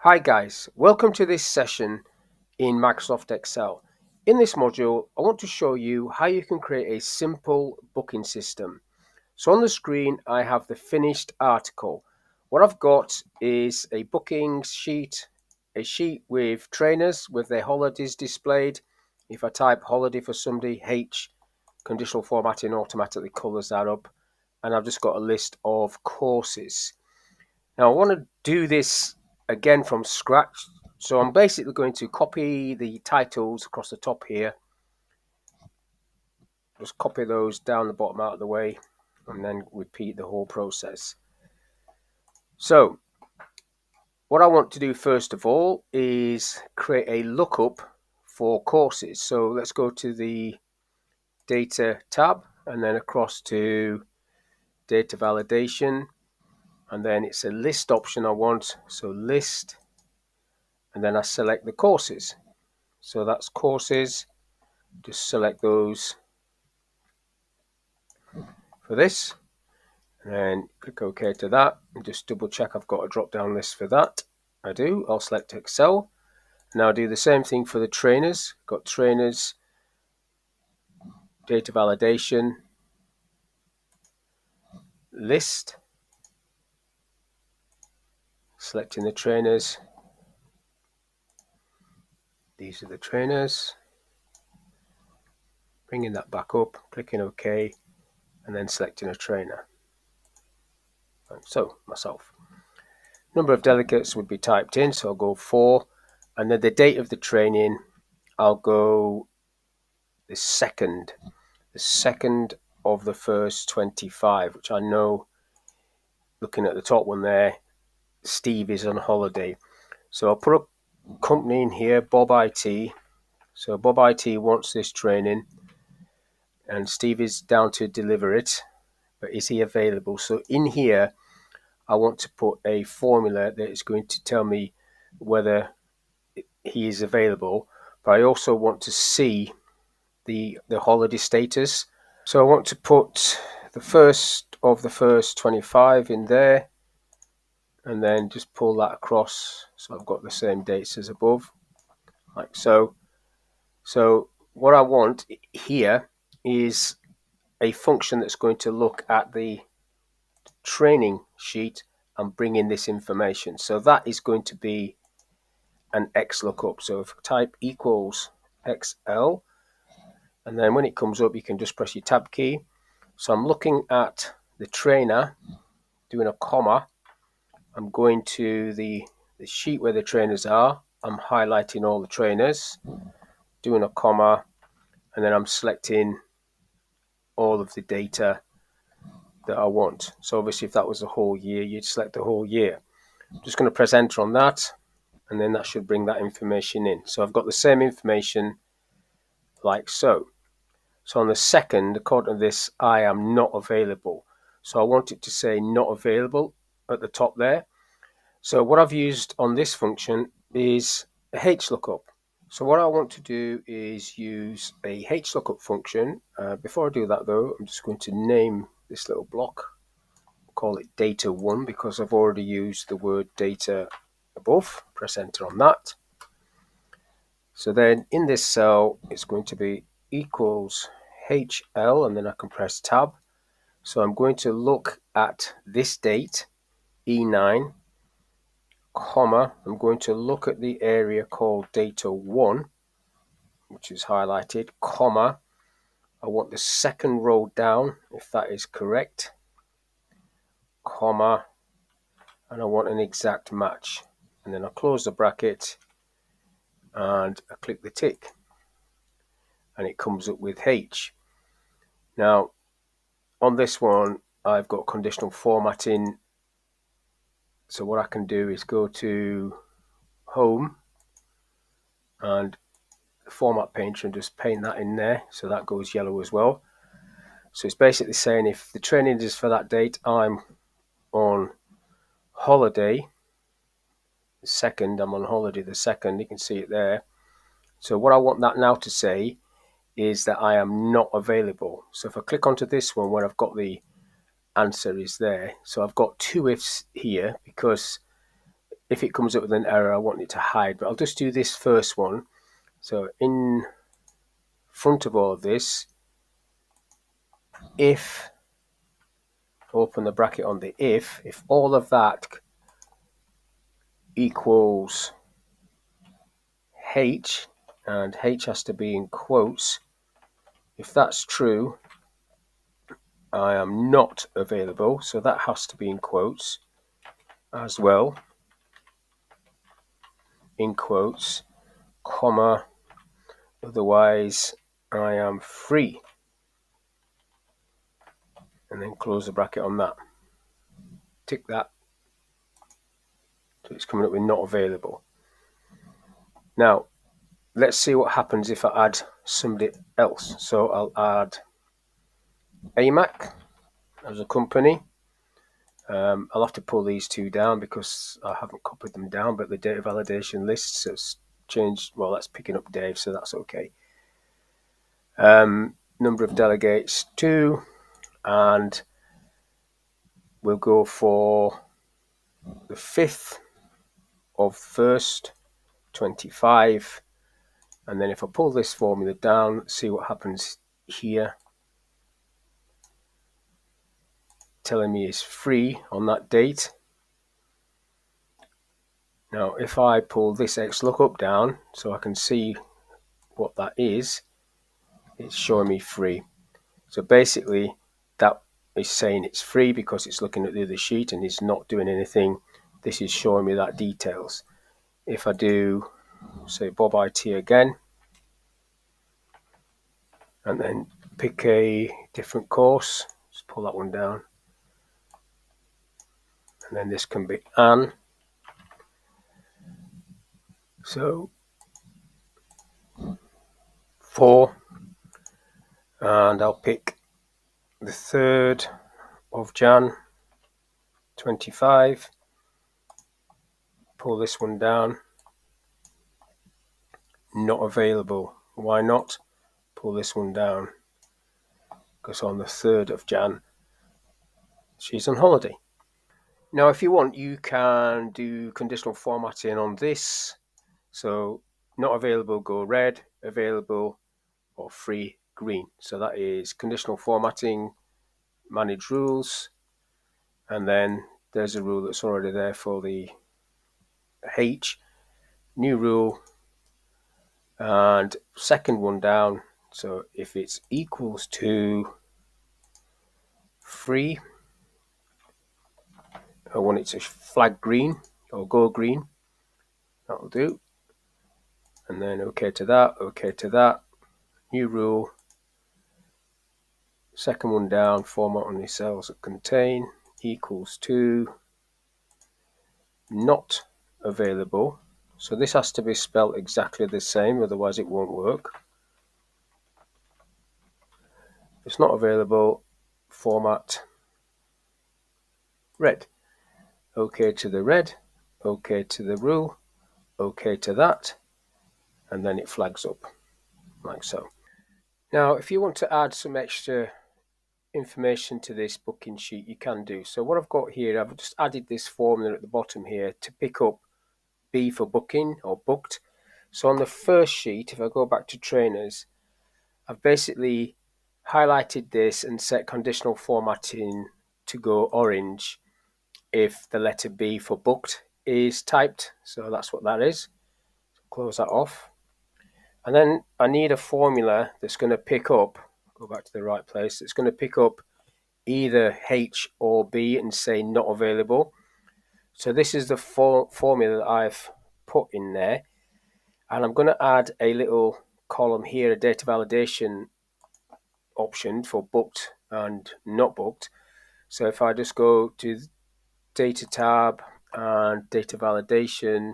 Hi guys, welcome to this session in Microsoft Excel. In this module, I want to show you how you can create a simple booking system. So on the screen, I have the finished article. What I've got is a bookings sheet, a sheet with trainers with their holidays displayed. If I type holiday for somebody, H, conditional formatting automatically colors that up. And I've just got a list of courses. Now I want to do this again from scratch. So I'm basically going to copy the titles across the top here. Just copy those down the bottom out of the way and then repeat the whole process. So what I want to do first of all is create a lookup for courses. So let's go to the data tab and then across to data validation, and then it's a list option I want. So list, and then I select the courses. So that's courses. Just select those for this and then click OK to that and just double check I've got a drop down list for that. I do. I'll select Excel. Now I'll do the same thing for the trainers. Got trainers, data validation, list, selecting the trainers. These are the trainers. Bringing that back up, clicking OK, and then selecting a trainer. So myself. Number of delegates would be typed in, so I'll go 4, and then the date of the training, I'll go the second of the first 25, which I know, looking at the top one there, Steve is on holiday. So I'll put a company in here, Bob IT. So Bob IT wants this training, and Steve is down to deliver it, but is he available? So in here, I want to put a formula that is going to tell me whether he is available, but I also want to see the holiday status. So I want to put the first of the first 25 in there and then just pull that across so I've got the same dates as above, like so. So what I want here is a function that's going to look at the training sheet and bring in this information. So that is going to be an XLOOKUP. So if I type equals XL, and then when it comes up, you can just press your tab key. So I'm looking at the trainer, doing a comma. I'm going to the sheet where the trainers are. I'm highlighting all the trainers, doing a comma, and then I'm selecting all of the data that I want. So obviously if that was the whole year, you'd select the whole year. I'm just going to press enter on that, and then that should bring that information in. So I've got the same information like so. So on the second, according to this, I am not available. So I want it to say not available at the top there. So what I've used on this function is a HLOOKUP. So what I want to do is use a HLOOKUP function. Before I do that though, I'm just going to name this little block. Call it data1 because I've already used the word data above. Press enter on that. So then in this cell, it's going to be equals HL, and then I can press tab. So I'm going to look at this date, E9, comma, I'm going to look at the area called data 1, which is highlighted, comma, I want the second row down, if that is correct, comma, and I want an exact match. And then I close the bracket and I click the tick, and it comes up with H. Now, on this one, I've got conditional formatting. So what I can do is go to Home and the Format Painter and just paint that in there. So that goes yellow as well. So it's basically saying if the training is for that date, I'm on holiday the second, I'm on holiday the second, you can see it there. So what I want that now to say is that I am not available. So if I click onto this one where I've got the answer is there. So I've got two ifs here because if it comes up with an error, I want it to hide, but I'll just do this first one. So in front of all of this, if, open the bracket on the if all of that equals H, and H has to be in quotes, if that's true, I am not available, so that has to be in quotes as well, in quotes, comma, otherwise I am free, and then close the bracket on that. Tick that, so it's coming up with not available. Now let's see what happens if I add somebody else. So I'll add AMAC as a company. I'll have to pull these two down because I haven't copied them down, but the data validation lists has changed. Well, that's picking up Dave, so that's okay. Number of delegates 2, and we'll go for the 5th of 1st 25, and then if I pull this formula down, see what happens here, telling me it's free on that date. Now if I pull this XLOOKUP down so I can see what that is, it's showing me free. So basically that is saying it's free because it's looking at the other sheet and it's not doing anything. This is showing me that details. If I do, say, Bob IT again, and then pick a different course, just pull that one down, and then this can be Anne. So 4, and I'll pick the 3rd of Jan 25, pull this one down, not available. Why not? Pull this one down because on the 3rd of Jan she's on holiday. Now if you want, you can do conditional formatting on this. So not available, go red, available or free, green. So that is conditional formatting, manage rules, and then there's a rule that's already there for the H, new rule, and second one down. So if it's equals to free, I want it to flag green or go green, that'll do. And then okay to that, new rule, second one down, format only cells that contain, equals to not available. So this has to be spelled exactly the same, otherwise it won't work. It's not available, format red. Okay to the red, okay to the rule, okay to that, and then it flags up like so. Now if you want to add some extra information to this booking sheet, you can do. So what I've got here, I've just added this formula at the bottom here to pick up B for booking or booked. So on the first sheet, if I go back to trainers, I've basically highlighted this and set conditional formatting to go orange if the letter B for booked is typed. So that's what that is. Close that off. And then I need a formula that's going to pick up, go back to the right place, it's going to pick up either H or B and say not available. So this is the formula that I've put in there. And I'm going to add a little column here, a data validation option for booked and not booked. So if I just go to data tab and data validation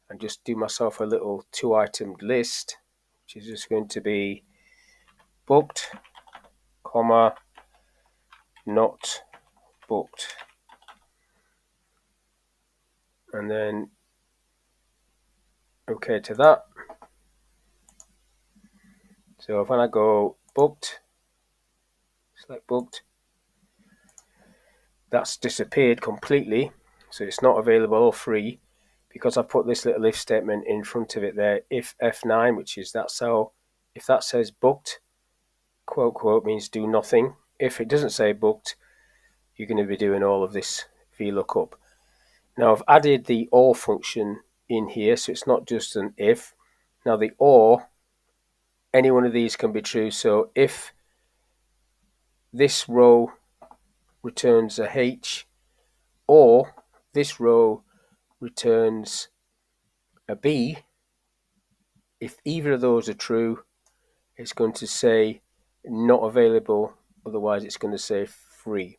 and just do myself a little 2-item list, which is just going to be booked, comma, not booked. And then okay to that. So when I go booked, select booked, that's disappeared completely. So it's not available or free because I put this little if statement in front of it there. If F9, which is that cell, if that says booked, quote, quote, means do nothing. If it doesn't say booked, you're going to be doing all of this VLOOKUP. Now I've added the OR function in here, so it's not just an if. Now the OR, any one of these can be true. So if this row returns a H, or this row returns a B, if either of those are true, it's going to say not available, otherwise it's going to say free.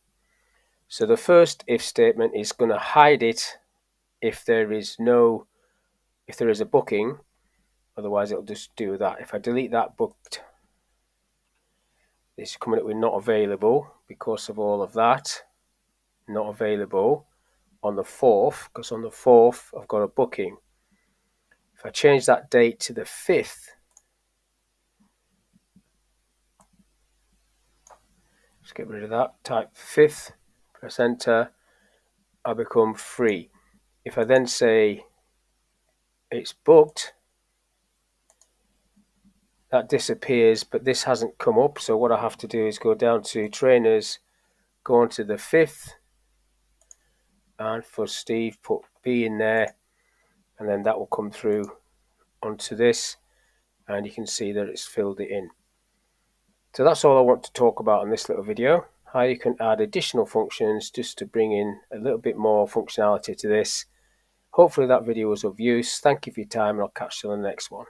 So the first if statement is going to hide it if there is a booking, otherwise it'll just do that. If I delete that booked, it's coming up with not available because of all of that. Not available on the 4th, because on the 4th I've got a booking. If I change that date to the 5th, let's get rid of that, type 5th, press enter, I become free. If I then say it's booked, that disappears, but this hasn't come up. So what I have to do is go down to trainers, go on to the 5th, and for Steve put B in there, and then that will come through onto this, and you can see that it's filled it in. So that's all I want to talk about in this little video, how you can add additional functions just to bring in a little bit more functionality to this. Hopefully that video was of use. Thank you for your time, and I'll catch you on the next one.